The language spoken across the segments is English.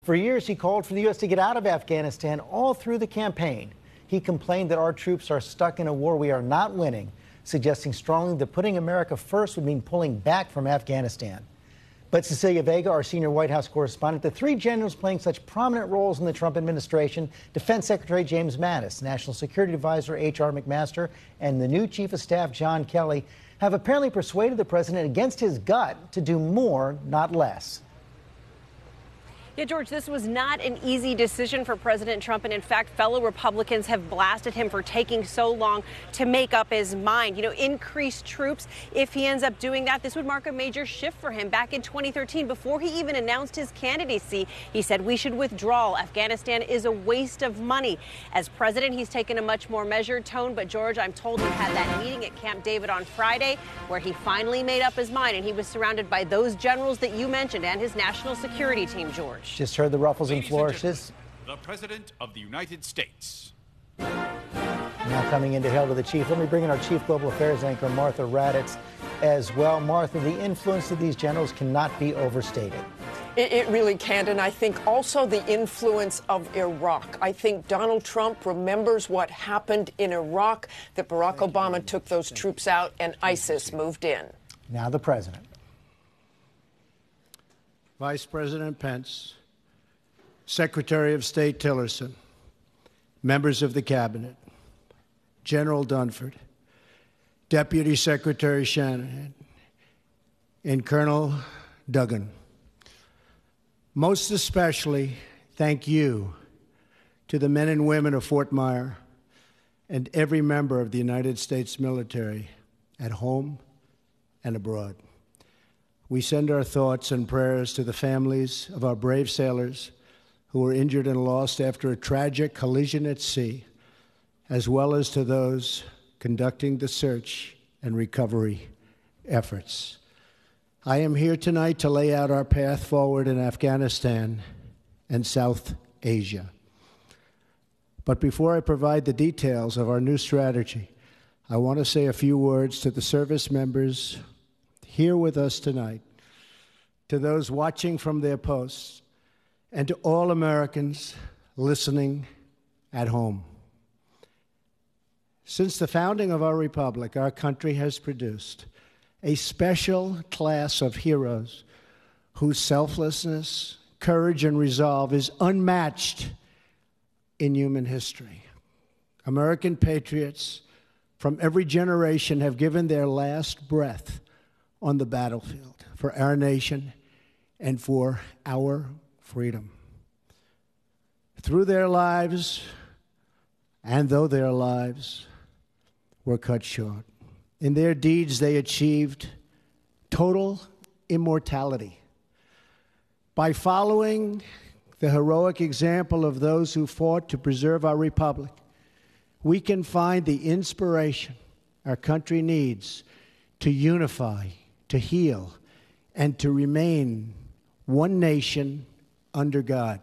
For years, he called for the U.S. to get out of Afghanistan all through the campaign. He complained that our troops are stuck in a war we are not winning, suggesting strongly that putting America first would mean pulling back from Afghanistan. But Cecilia Vega, our senior White House correspondent, the three generals playing such prominent roles in the Trump administration, Defense Secretary James Mattis, National Security Advisor H.R. McMaster, and the new Chief of Staff John Kelly, have apparently persuaded the president against his gut to do more, not less. Yeah, George, this was not an easy decision for President Trump. And in fact, fellow Republicans have blasted him for taking so long to make up his mind. You know, increased troops. If he ends up doing that, this would mark a major shift for him. Back in 2013, before he even announced his candidacy, he said we should withdraw. Afghanistan is a waste of money. As president, he's taken a much more measured tone. But, George, I'm told he had that meeting at Camp David on Friday where he finally made up his mind. And he was surrounded by those generals that you mentioned and his national security team, George. Just heard the ruffles and flourishes. The President of the United States. Now coming in to hail to the chief, let me bring in our chief global affairs anchor, Martha Raddatz, as well. Martha, the influence of these generals cannot be overstated. It really can't, and I think also the influence of Iraq. I think Donald Trump remembers what happened in Iraq, that Barack Obama took those troops out and ISIS moved in. Now the president. Vice President Pence, Secretary of State Tillerson, members of the Cabinet, General Dunford, Deputy Secretary Shanahan, and Colonel Duggan. Most especially, thank you to the men and women of Fort Myer and every member of the United States military at home and abroad. We send our thoughts and prayers to the families of our brave sailors who were injured and lost after a tragic collision at sea, as well as to those conducting the search and recovery efforts. I am here tonight to lay out our path forward in Afghanistan and South Asia. But before I provide the details of our new strategy, I want to say a few words to the service members here with us tonight, to those watching from their posts, and to all Americans listening at home. Since the founding of our republic, our country has produced a special class of heroes whose selflessness, courage, and resolve is unmatched in human history. American patriots from every generation have given their last breath on the battlefield for our nation and for our freedom. Through their lives, and though their lives were cut short, in their deeds they achieved total immortality. By following the heroic example of those who fought to preserve our republic, we can find the inspiration our country needs to unify, to heal, and to remain one nation under God.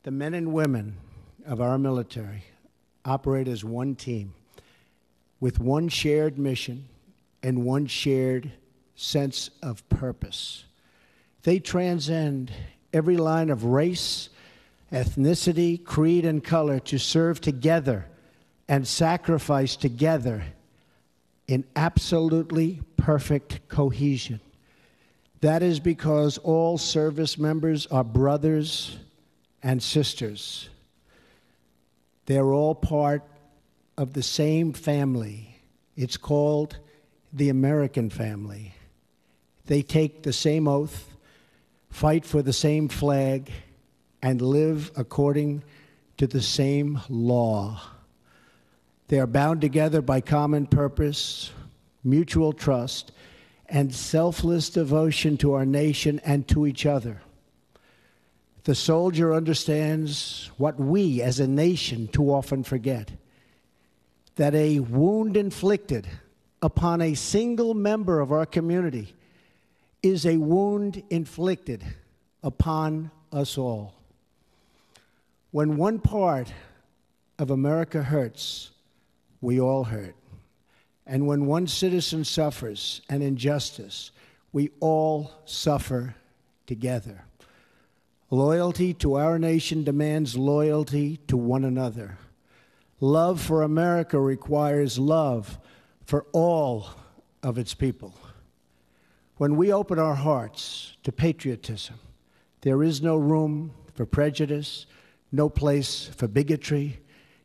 The men and women of our military operate as one team with one shared mission and one shared sense of purpose. They transcend every line of race, ethnicity, creed, and color to serve together and sacrifice together in absolutely perfect cohesion. That is because all service members are brothers and sisters. They're all part of the same family. It's called the American family. They take the same oath, fight for the same flag, and live according to the same law. They are bound together by common purpose, mutual trust, and selfless devotion to our nation and to each other. The soldier understands what we as a nation too often forget, that a wound inflicted upon a single member of our community is a wound inflicted upon us all. When one part of America hurts, we all hurt. And when one citizen suffers an injustice, we all suffer together. Loyalty to our nation demands loyalty to one another. Love for America requires love for all of its people. When we open our hearts to patriotism, there is no room for prejudice, no place for bigotry,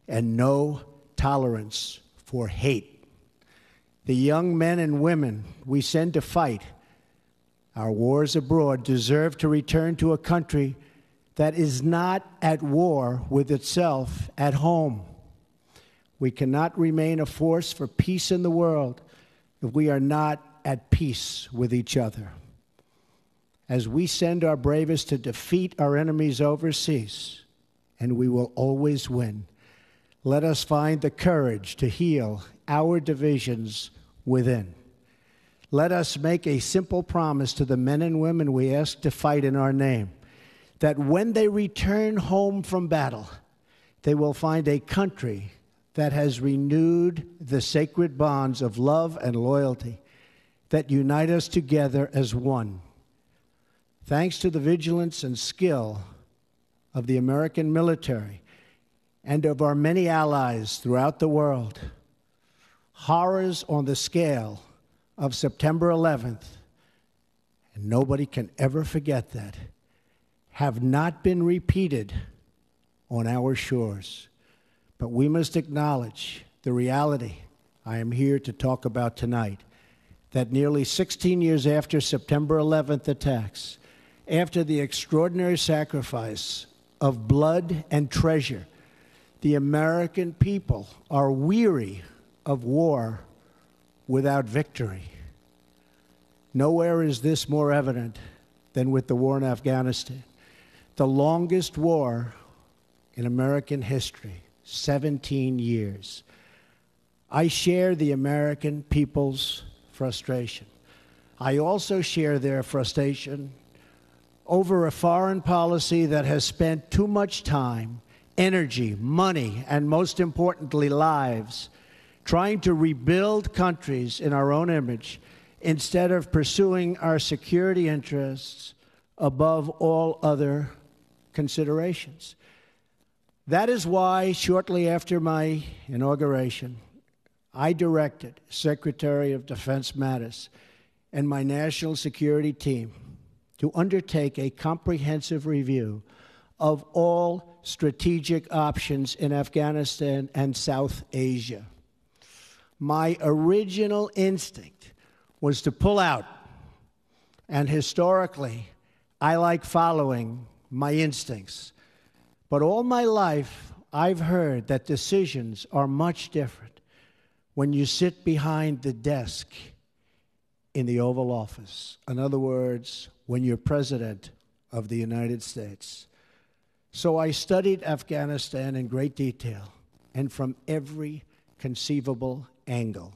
and no tolerance for hate. The young men and women we send to fight our wars abroad deserve to return to a country that is not at war with itself at home. We cannot remain a force for peace in the world if we are not at peace with each other. As we send our bravest to defeat our enemies overseas, and we will always win, let us find the courage to heal our divisions within. Let us make a simple promise to the men and women we ask to fight in our name, that when they return home from battle, they will find a country that has renewed the sacred bonds of love and loyalty that unite us together as one. Thanks to the vigilance and skill of the American military and of our many allies throughout the world, horrors on the scale of September 11th, and nobody can ever forget that, have not been repeated on our shores. But we must acknowledge the reality I am here to talk about tonight, that nearly 16 years after September 11th attacks, after the extraordinary sacrifice of blood and treasure, the American people are weary of war without victory. Nowhere is this more evident than with the war in Afghanistan, the longest war in American history, 17 years. I share the American people's frustration. I also share their frustration over a foreign policy that has spent too much time, energy, money, and most importantly, lives, trying to rebuild countries in our own image instead of pursuing our security interests above all other considerations. That is why, shortly after my inauguration, I directed Secretary of Defense Mattis and my national security team to undertake a comprehensive review of all strategic options in Afghanistan and South Asia. My original instinct was to pull out, and historically, I like following my instincts. But all my life, I've heard that decisions are much different when you sit behind the desk in the Oval Office. In other words, when you're President of the United States. So I studied Afghanistan in great detail and from every conceivable angle.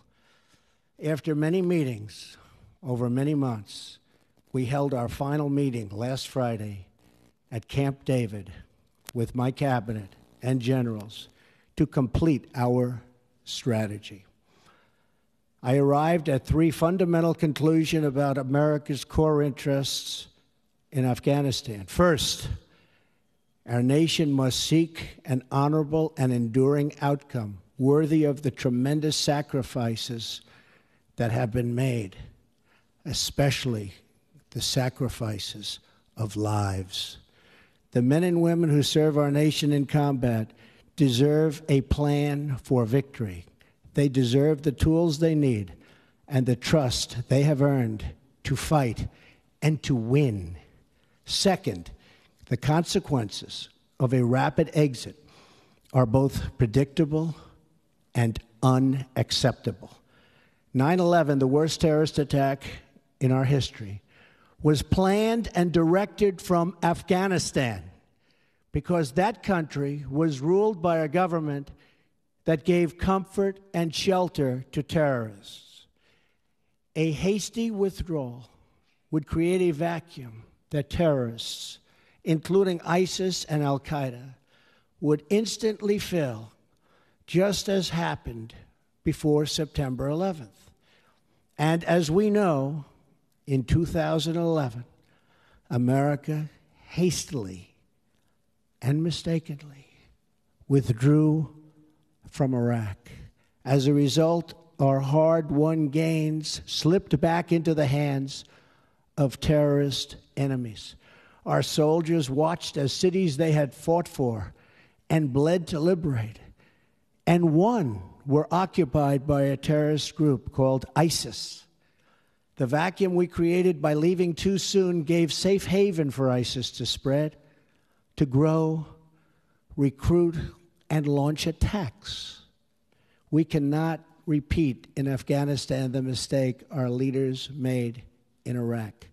After many meetings over many months, we held our final meeting last Friday at Camp David with my cabinet and generals to complete our strategy. I arrived at three fundamental conclusions about America's core interests in Afghanistan. First, our nation must seek an honorable and enduring outcome worthy of the tremendous sacrifices that have been made, especially the sacrifices of lives. The men and women who serve our nation in combat deserve a plan for victory. They deserve the tools they need and the trust they have earned to fight and to win. Second, the consequences of a rapid exit are both predictable and unacceptable. 9/11, the worst terrorist attack in our history, was planned and directed from Afghanistan because that country was ruled by a government that gave comfort and shelter to terrorists. A hasty withdrawal would create a vacuum that terrorists, including ISIS and Al-Qaeda, would instantly fill, just as happened before September 11th. And as we know, in 2011, America hastily and mistakenly withdrew from Iraq. As a result, our hard-won gains slipped back into the hands of terrorist enemies. Our soldiers watched as cities they had fought for and bled to liberate and won were occupied by a terrorist group called ISIS. The vacuum we created by leaving too soon gave safe haven for ISIS to spread, to grow, recruit, and launch attacks. We cannot repeat in Afghanistan the mistake our leaders made in Iraq.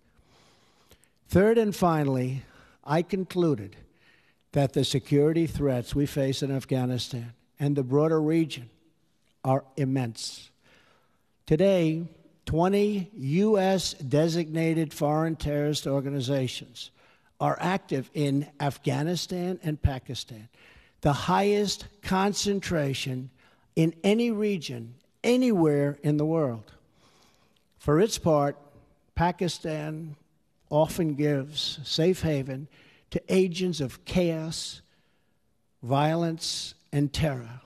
Third and finally, I concluded that the security threats we face in Afghanistan and the broader region are immense. Today, 20 U.S. designated foreign terrorist organizations are active in Afghanistan and Pakistan, the highest concentration in any region, anywhere in the world. For its part, Pakistan often gives safe haven to agents of chaos, violence, and terror.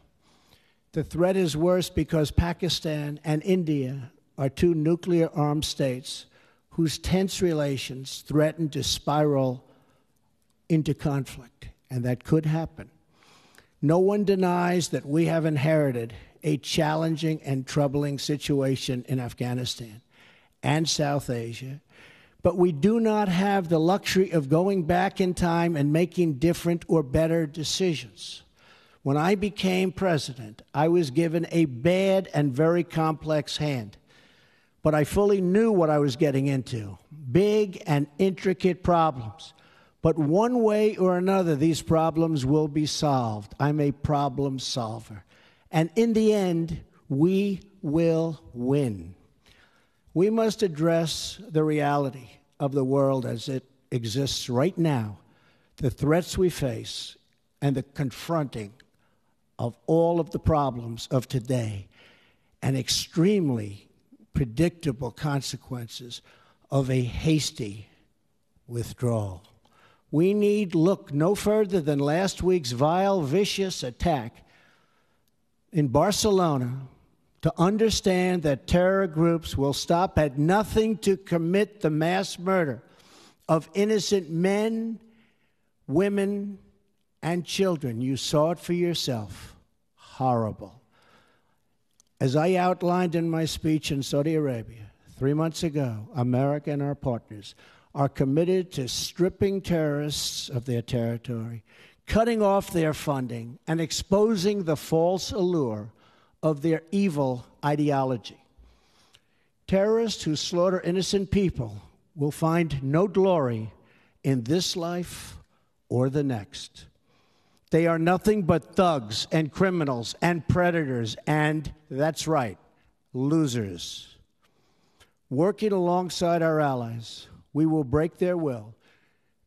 The threat is worse because Pakistan and India are two nuclear-armed states whose tense relations threaten to spiral into conflict, and that could happen. No one denies that we have inherited a challenging and troubling situation in Afghanistan and South Asia, but we do not have the luxury of going back in time and making different or better decisions. When I became president, I was given a bad and very complex hand, but I fully knew what I was getting into, big and intricate problems. But one way or another, these problems will be solved. I'm a problem solver. And in the end, we will win. We must address the reality of the world as it exists right now, the threats we face, and the confronting of all of the problems of today, and extremely predictable consequences of a hasty withdrawal. We need look no further than last week's vile, vicious attack in Barcelona to understand that terror groups will stop at nothing to commit the mass murder of innocent men, women, and children. You saw it for yourself. Horrible. As I outlined in my speech in Saudi Arabia 3 months ago, America and our partners are committed to stripping terrorists of their territory, cutting off their funding, and exposing the false allure of their evil ideology. Terrorists who slaughter innocent people will find no glory in this life or the next. They are nothing but thugs and criminals and predators and, that's right, losers. Working alongside our allies, we will break their will,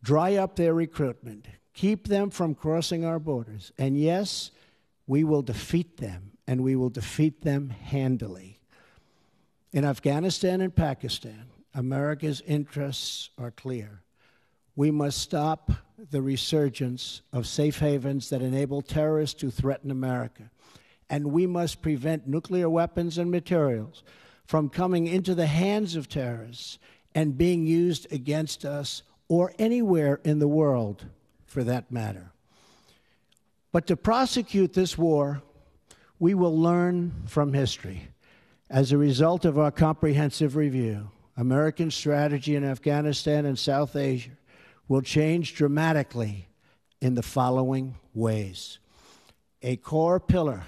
dry up their recruitment, keep them from crossing our borders, and yes, we will defeat them, and we will defeat them handily. In Afghanistan and Pakistan, America's interests are clear. We must stop the resurgence of safe havens that enable terrorists to threaten America, and we must prevent nuclear weapons and materials from coming into the hands of terrorists and being used against us or anywhere in the world, for that matter. But to prosecute this war, we will learn from history. As a result of our comprehensive review, American strategy in Afghanistan and South Asia will change dramatically in the following ways. A core pillar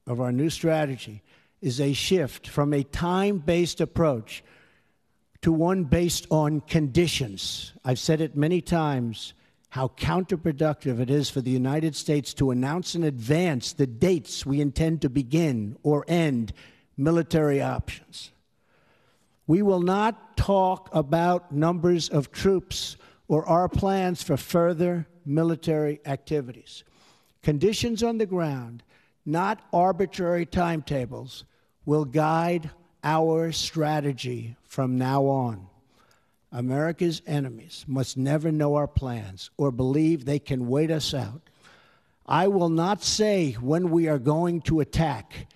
of our new strategy is a shift from a time-based approach to one based on conditions. I've said it many times, how counterproductive it is for the United States to announce in advance the dates we intend to begin or end military options. We will not talk about numbers of troops or our plans for further military activities. Conditions on the ground, not arbitrary timetables, will guide our strategy from now on. America's enemies must never know our plans or believe they can wait us out. I will not say when we are going to attack,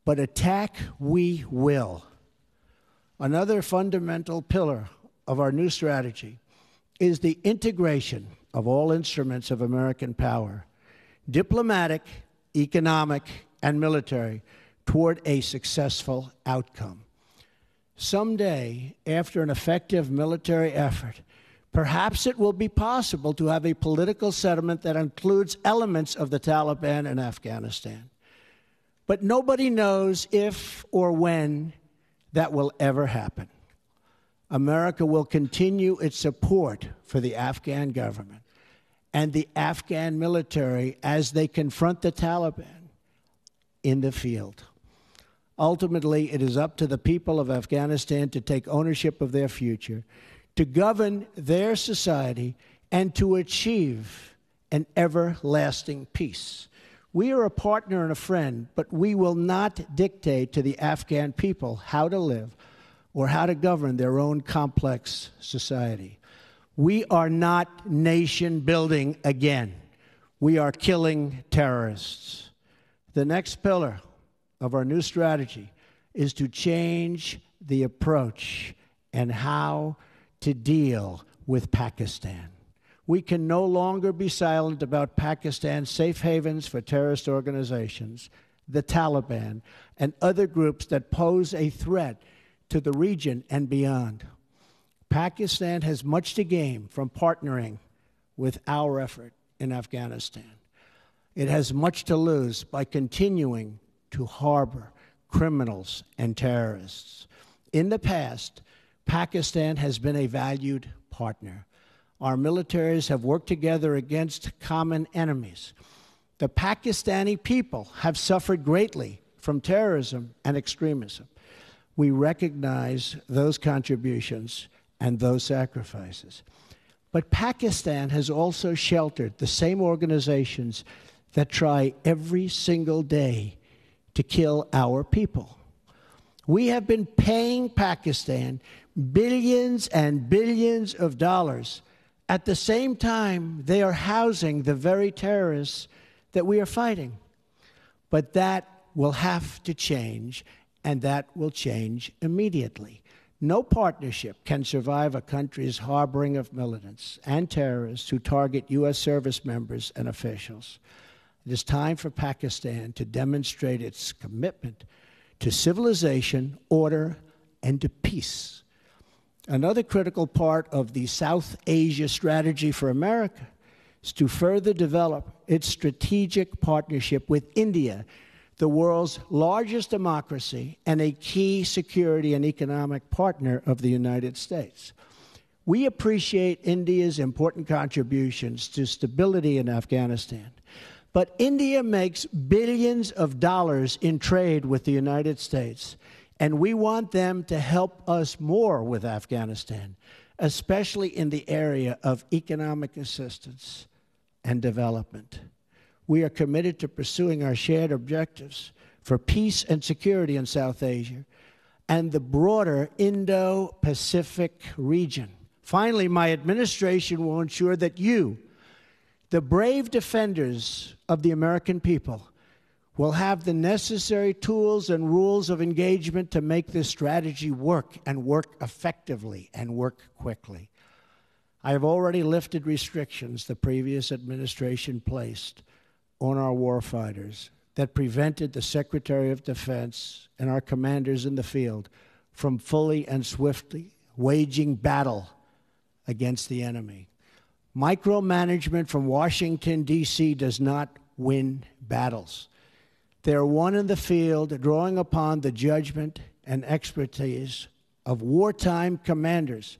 but attack we will. Another fundamental pillar of our new strategy is the integration of all instruments of American power, diplomatic, economic, and military, toward a successful outcome. Someday, after an effective military effort, perhaps it will be possible to have a political settlement that includes elements of the Taliban in Afghanistan. But nobody knows if or when that will ever happen. America will continue its support for the Afghan government and the Afghan military as they confront the Taliban in the field. Ultimately, it is up to the people of Afghanistan to take ownership of their future, to govern their society, and to achieve an everlasting peace. We are a partner and a friend, but we will not dictate to the Afghan people how to live or how to govern their own complex society. We are not nation building again. We are killing terrorists. The next pillar of our new strategy is to change the approach and how to deal with Pakistan. We can no longer be silent about Pakistan's safe havens for terrorist organizations, the Taliban, and other groups that pose a threat to the region and beyond. Pakistan has much to gain from partnering with our effort in Afghanistan. It has much to lose by continuing to harbor criminals and terrorists. In the past, Pakistan has been a valued partner. Our militaries have worked together against common enemies. The Pakistani people have suffered greatly from terrorism and extremism. We recognize those contributions and those sacrifices. But Pakistan has also sheltered the same organizations that try every single day to kill our people. We have been paying Pakistan billions and billions of dollars. At the same time, they are housing the very terrorists that we are fighting. But that will have to change, and that will change immediately. No partnership can survive a country's harboring of militants and terrorists who target U.S. service members and officials. It is time for Pakistan to demonstrate its commitment to civilization, order, and to peace. Another critical part of the South Asia strategy for America is to further develop its strategic partnership with India, the world's largest democracy and a key security and economic partner of the United States. We appreciate India's important contributions to stability in Afghanistan, but India makes billions of dollars in trade with the United States, and we want them to help us more with Afghanistan, especially in the area of economic assistance and development. We are committed to pursuing our shared objectives for peace and security in South Asia and the broader Indo-Pacific region. Finally, my administration will ensure that you, the brave defenders of the American people, will have the necessary tools and rules of engagement to make this strategy work and work effectively and work quickly. I have already lifted restrictions the previous administration placed on our warfighters that prevented the Secretary of Defense and our commanders in the field from fully and swiftly waging battle against the enemy. Micromanagement from Washington, D.C. does not win battles. They are won in the field, drawing upon the judgment and expertise of wartime commanders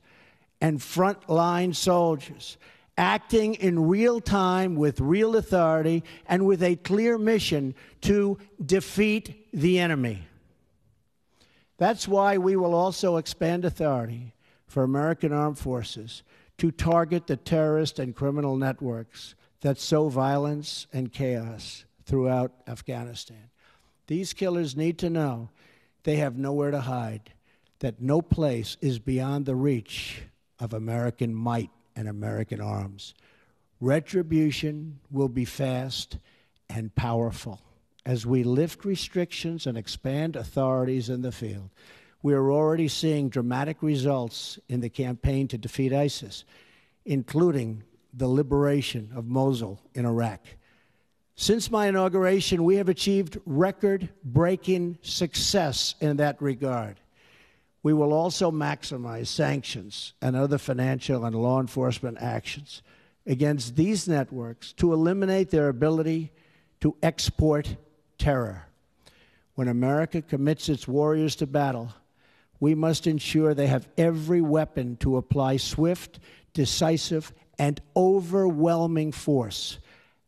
and frontline soldiers, acting in real time with real authority and with a clear mission to defeat the enemy. That's why we will also expand authority for American armed forces to target the terrorist and criminal networks that sow violence and chaos throughout Afghanistan. These killers need to know they have nowhere to hide, that no place is beyond the reach of American might and American arms. Retribution will be fast and powerful as we lift restrictions and expand authorities in the field. We are already seeing dramatic results in the campaign to defeat ISIS, including the liberation of Mosul in Iraq. Since my inauguration, we have achieved record-breaking success in that regard. We will also maximize sanctions and other financial and law enforcement actions against these networks to eliminate their ability to export terror. When America commits its warriors to battle, we must ensure they have every weapon to apply swift, decisive, and overwhelming force.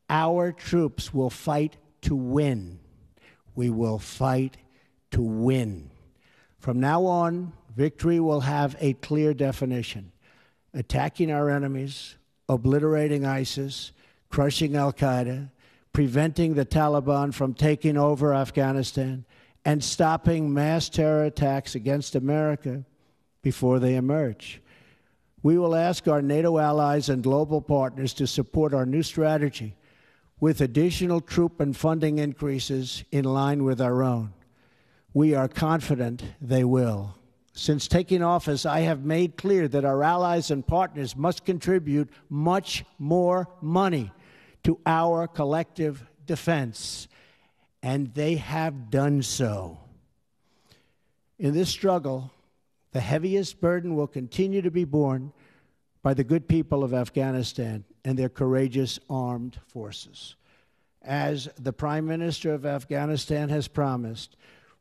Our troops will fight to win. We will fight to win. From now on, victory will have a clear definition: attacking our enemies, obliterating ISIS, crushing al-Qaeda, preventing the Taliban from taking over Afghanistan, and stopping mass terror attacks against America before they emerge. We will ask our NATO allies and global partners to support our new strategy with additional troop and funding increases in line with our own. We are confident they will. Since taking office, I have made clear that our allies and partners must contribute much more money to our collective defense, and they have done so. In this struggle, the heaviest burden will continue to be borne by the good people of Afghanistan and their courageous armed forces. As the Prime Minister of Afghanistan has promised,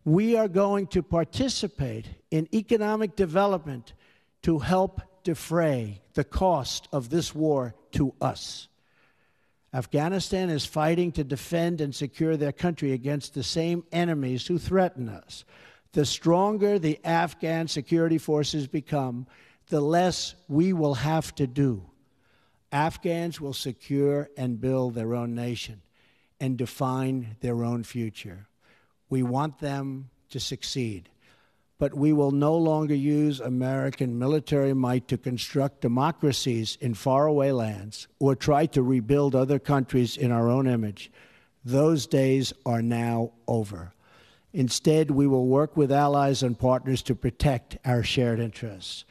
we are going to participate in economic development to help defray the cost of this war to us. Afghanistan is fighting to defend and secure their country against the same enemies who threaten us. The stronger the Afghan security forces become, the less we will have to do. Afghans will secure and build their own nation and define their own future. We want them to succeed, but we will no longer use American military might to construct democracies in faraway lands or try to rebuild other countries in our own image. Those days are now over. Instead, we will work with allies and partners to protect our shared interests.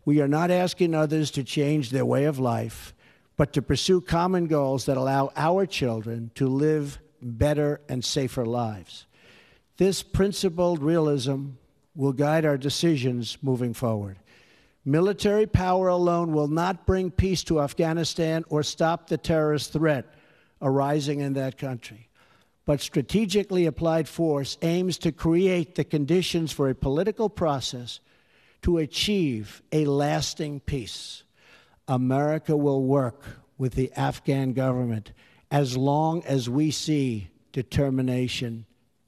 We are not asking others to change their way of life, but to pursue common goals that allow our children to live better and safer lives. This principled realism will guide our decisions moving forward. Military power alone will not bring peace to Afghanistan or stop the terrorist threat arising in that country. But strategically applied force aims to create the conditions for a political process to achieve a lasting peace. America will work with the Afghan government as long as we see determination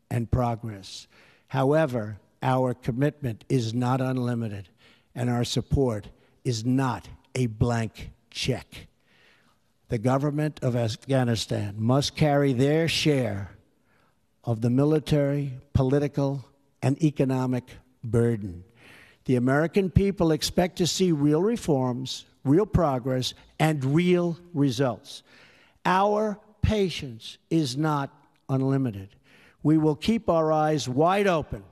and progress. However, our commitment is not unlimited, and our support is not a blank check. The government of Afghanistan must carry their share of the military, political, and economic burden. The American people expect to see real reforms, real progress, and real results. Our patience is not unlimited. We will keep our eyes wide open.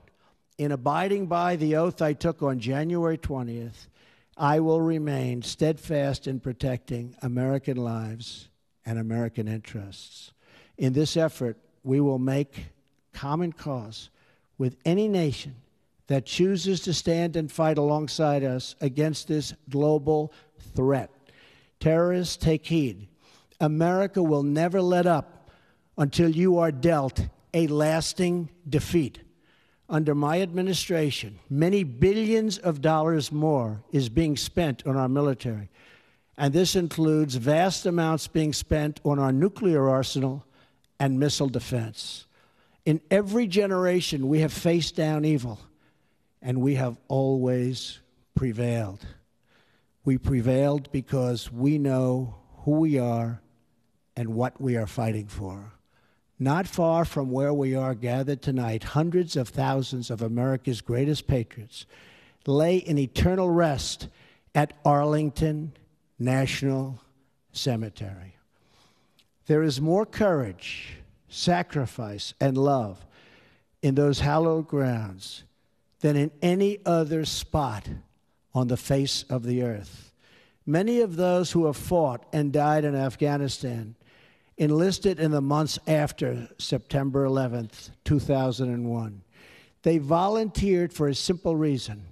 In abiding by the oath I took on January 20th, I will remain steadfast in protecting American lives and American interests. In this effort, we will make common cause with any nation that chooses to stand and fight alongside us against this global threat. Terrorists, take heed. America will never let up until you are dealt a lasting defeat. Under my administration, many billions of dollars more is being spent on our military, and this includes vast amounts being spent on our nuclear arsenal and missile defense. In every generation, we have faced down evil, and we have always prevailed. We prevailed because we know who we are and what we are fighting for. Not far from where we are gathered tonight, hundreds of thousands of America's greatest patriots lay in eternal rest at Arlington National Cemetery. There is more courage, sacrifice, and love in those hallowed grounds than in any other spot on the face of the earth. Many of those who have fought and died in Afghanistan enlisted in the months after September 11th, 2001. They volunteered for a simple reason.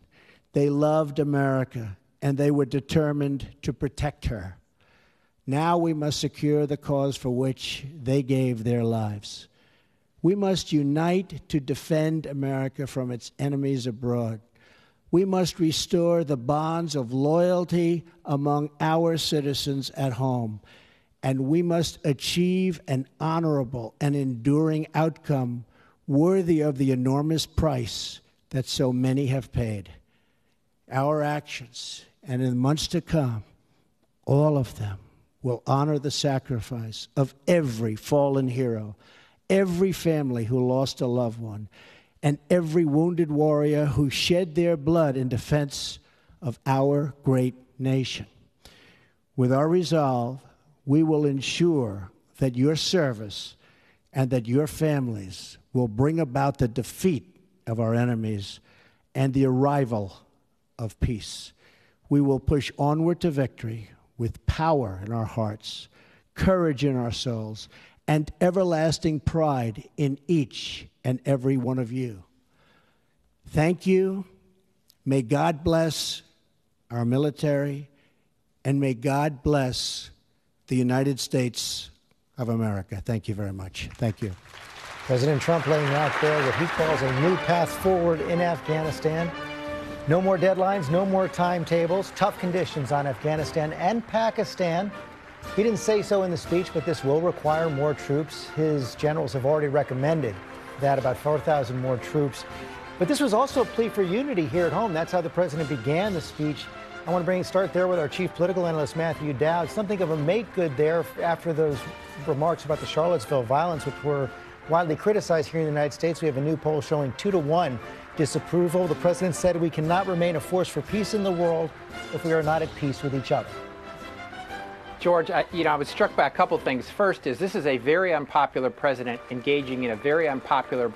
They loved America, and they were determined to protect her. Now we must secure the cause for which they gave their lives. We must unite to defend America from its enemies abroad. We must restore the bonds of loyalty among our citizens at home, and we must achieve an honorable and enduring outcome worthy of the enormous price that so many have paid. Our actions, and in the months to come, all of them, will honor the sacrifice of every fallen hero, every family who lost a loved one, and every wounded warrior who shed their blood in defense of our great nation. With our resolve, we will ensure that your service and that your families will bring about the defeat of our enemies and the arrival of peace. We will push onward to victory with power in our hearts, courage in our souls, and everlasting pride in each and every one of you. Thank you. May God bless our military, and may God bless the United States of America. Thank you very much. Thank you. President Trump laying out there what he calls a new path forward in Afghanistan. No more deadlines, no more timetables, tough conditions on Afghanistan and Pakistan. He didn't say so in the speech, but this will require more troops. His generals have already recommended that, about 4,000 more troops. But this was also a plea for unity here at home. That's how the president began the speech. I want to start there with our chief political analyst, Matthew Dowd. Something of a make-good there after those remarks about the Charlottesville violence, which were widely criticized here in the United States. We have a new poll showing 2-1 disapproval. The president said we cannot remain a force for peace in the world if we are not at peace with each other. George, I was struck by a couple things. First is this is a very unpopular president engaging in a very unpopular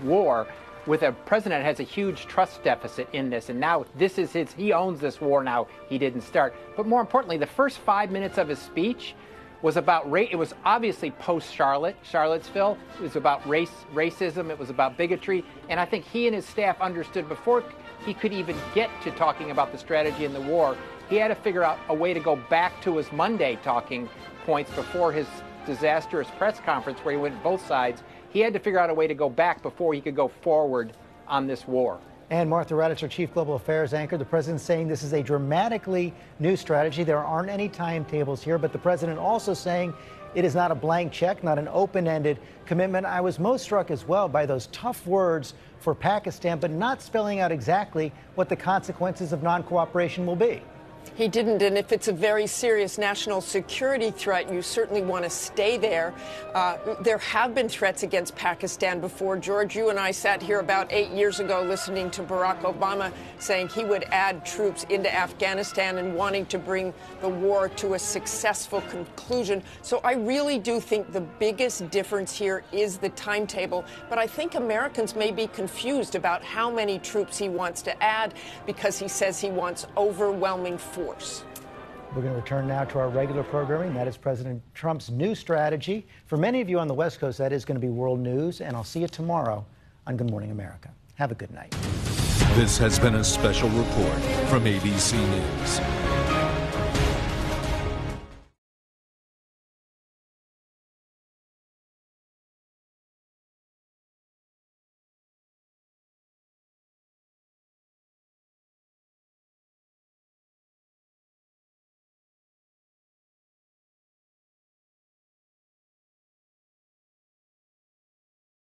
war with a president that has a huge trust deficit in this. And now this is he owns this war now. He didn't start. But more importantly, the first 5 minutes of his speech was about race. It was obviously Charlottesville. It was about racism. It was about bigotry. And I think he and his staff understood before he could even get to talking about the strategy in the war, he had to figure out a way to go back to his Monday talking points before his disastrous press conference where he went both sides. He had to figure out a way to go back before he could go forward on this war. And Martha Raddatz, our chief global affairs anchor, the president saying this is a dramatically new strategy. There aren't any timetables here, but the president also saying it is not a blank check, not an open-ended commitment. I was most struck as well by those tough words for Pakistan, but not spelling out exactly what the consequences of non-cooperation will be. He didn't, and if it's a very serious national security threat, you certainly want to stay there. There have been threats against Pakistan before. George, you and I sat here about 8 years ago listening to Barack Obama saying he would add troops into Afghanistan and wanting to bring the war to a successful conclusion. So I really do think the biggest difference here is the timetable. But I think Americans may be confused about how many troops he wants to add because he says he wants overwhelming force. We're going to return now to our regular programming. That is President Trump's new strategy. For many of you on the West Coast, that is going to be world news. And I'll see you tomorrow on Good Morning America. Have a good night. This has been a special report from ABC News.